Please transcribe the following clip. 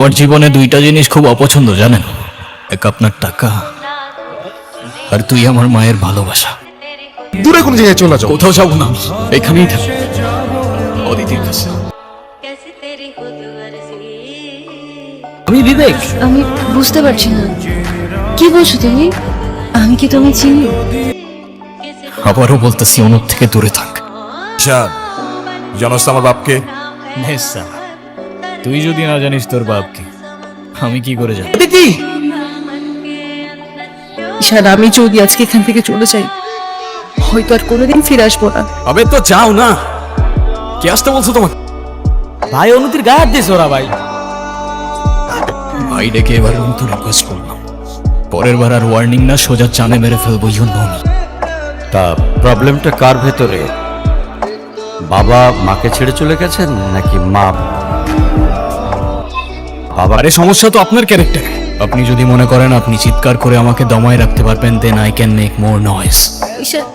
আমার জীবনে দুইটা জিনিস খুব অপছন্দ জানেন, এক আপনার টাকা আর তুই আমার মায়ের ভালোবাসা। দূরে কোন জায়গায় চলে যাও। কোথাও যাবো না, এখানেই থাকবো অদিতির কাছে। আমি বিবেক। আমি বুঝতে পারছি না কি বলছো তুমি। আমি কি তুমি চিনি? আবারও বলতেছি অনুর থেকে দূরে থাক। জানোস তো আমার বাপকে? তুই যদি না জানিস তোর বাপকে আমি কি করে জানি? দিদি ঈশান, আমি যদি আজকে এখান থেকে চলে যাই হয়তো আর কোনোদিন ফিরে আসবো না। আবে তো যাও না, কে আসতে বলছো তোমাকে? ভাই অনুতির গায়ে হাত দিয়েছে ওরা ভাই। ভাই ডেকে এবার তো রিকোয়েস্ট করলাম, পরের বার আর ওয়ার্নিং না, সোজা চানে মেরে ফেলবো। You know me. তা প্রবলেমটা কার ভেতরে? বাবা মাকে ছেড়ে চলে গেছেন নাকি মা? আরে সমস্যা তো আপনার ক্যারেক্টার। আপনি যদি মনে করেন আপনি চিৎকার করে আমাকে দমায় রাখতে পারবেন, then I can make more noise. Ishan,